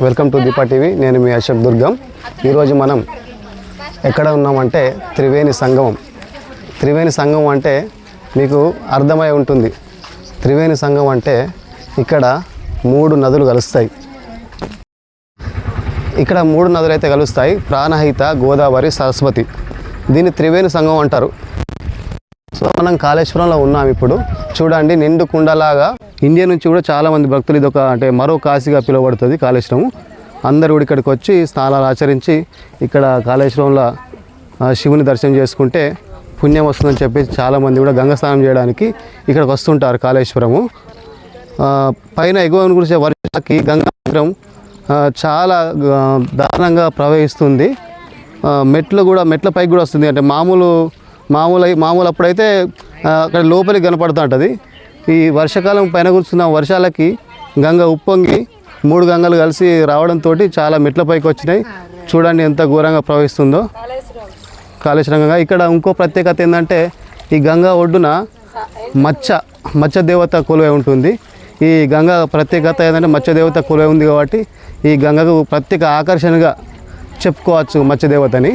Welcome to Deepa TV. నేను మీ అశోక్ దుర్గం. ఈరోజు మనం ఎక్కడ ఉన్నామంటే త్రివేణి సంగమం. త్రివేణి సంగమం అంటే మీకు అర్థమై ఉంటుంది. త్రివేణి సంగమం అంటే ఇక్కడ 3 నదులు కలుస్తాయి. ఇక్కడ 3 నదులు అయితే కలుస్తాయి. ప్రాణహిత, గోదావరి, సరస్వతి. దీన్ని త్రివేణి సంగమం అంటారు. సో మనం కాళేశ్వరంలో ఉన్నాం. ఇప్పుడు చూడండి, నిండు కుండలాగా ఇండియా నుంచి కూడా చాలామంది భక్తులు ఇది ఒక అంటే మరో కాశీగా పిలువబడుతుంది కాళేశ్వరం. అందరూ కూడా ఇక్కడికి వచ్చి స్నానాలు ఆచరించి ఇక్కడ కాళేశ్వరంలో శివుని దర్శనం చేసుకుంటే పుణ్యం వస్తుందని చెప్పి చాలామంది కూడా గంగా స్నానం చేయడానికి ఇక్కడికి వస్తుంటారు కాళేశ్వరము. పైన ఎగువ కురిసే వర్షాలకి గంగానగరం చాలా దారుణంగా ప్రవహిస్తుంది. మెట్ల పైకి కూడా వస్తుంది. అంటే మామూలు అప్పుడైతే అక్కడ లోపలికి కనపడుతూ ఉంటుంది. ఈ వర్షాకాలం పైన కురుస్తున్న వర్షాలకి గంగ ఉప్పొంగి 3 గంగలు కలిసి రావడంతో చాలా మెట్ల పైకి వచ్చినాయి. చూడండి ఎంత ఘోరంగా ప్రవహిస్తుందో కాళేశ్వరం గంగ. ఇక్కడ ఇంకో ప్రత్యేకత ఏంటంటే ఈ గంగా ఒడ్డున మత్స్య దేవత కొలువై ఉంటుంది. ఈ గంగ ప్రత్యేకత ఏంటంటే మత్స్య దేవత కొలువై ఉంది కాబట్టి ఈ గంగకు ప్రత్యేక ఆకర్షణగా చెప్పుకోవచ్చు మత్స్యదేవతని.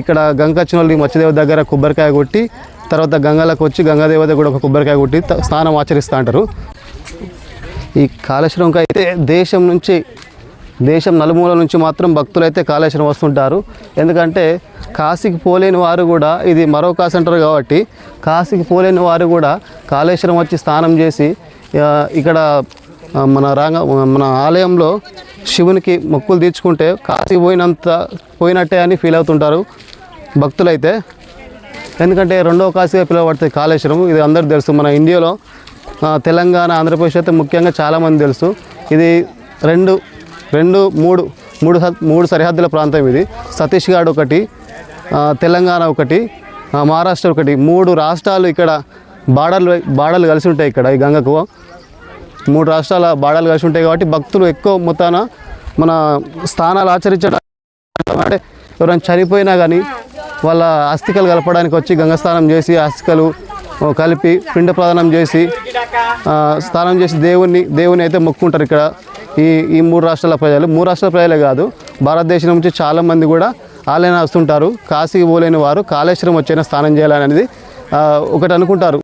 ఇక్కడ గంగ వచ్చిన వాళ్ళు మత్స్యదేవత దగ్గర కొబ్బరికాయ కొట్టి తర్వాత గంగలకు వచ్చి గంగాదేవత కూడా ఒక కొబ్బరికాయ కొట్టి స్నానం ఆచరిస్తూ అంటారు. ఈ కాళేశ్వరంకి అయితే దేశం నలుమూల నుంచి మాత్రం భక్తులు అయితే కాళేశ్వరం వస్తుంటారు. ఎందుకంటే కాశీకి పోలేని వారు కూడా, ఇది మరో కాశీ అంటారు కాబట్టి కాశీకి పోలేని వారు కూడా కాళేశ్వరం వచ్చి స్నానం చేసి ఇక్కడ మన ఆలయంలో శివునికి మొక్కులు తీర్చుకుంటే కాశీ పోయినట్టే అని ఫీల్ అవుతుంటారు భక్తులైతే. ఎందుకంటే 2వ కాశీగా పిలువబడుతుంది కాళేశ్వరం. ఇది అందరికీ తెలుసు. మన ఇండియాలో తెలంగాణ, ఆంధ్రప్రదేశ్ అయితే ముఖ్యంగా చాలామంది తెలుసు. ఇది మూడు సరిహద్దుల ప్రాంతం. ఇది ఛత్తీస్గఢ్ ఒకటి, తెలంగాణ ఒకటి, మహారాష్ట్ర ఒకటి, 3 రాష్ట్రాలు ఇక్కడ బార్డర్లు కలిసి ఉంటాయి. ఇక్కడ ఈ గంగకు 3 రాష్ట్రాల బార్డర్లు కలిసి ఉంటాయి కాబట్టి భక్తులు ఎక్కువ మొత్తాన మన స్థానాలు ఆచరించడం అంటే ఎవరైనా చనిపోయినా కానీ వాళ్ళ అస్థికలు కలపడానికి వచ్చి గంగా స్నానం చేసి అస్థికలు కలిపి పిండ ప్రదానం చేసి స్నానం చేసి దేవుని అయితే మొక్కుంటారు. ఇక్కడ ఈ 3 రాష్ట్రాల ప్రజలు, 3 రాష్ట్రాల ప్రజలే కాదు, భారతదేశం నుంచి చాలామంది కూడా ఆలయాన్ని వస్తుంటారు. కాశీకి పోలేని వారు కాళేశ్వరం వచ్చైనా స్నానం చేయాలనేది ఒకటి అనుకుంటారు.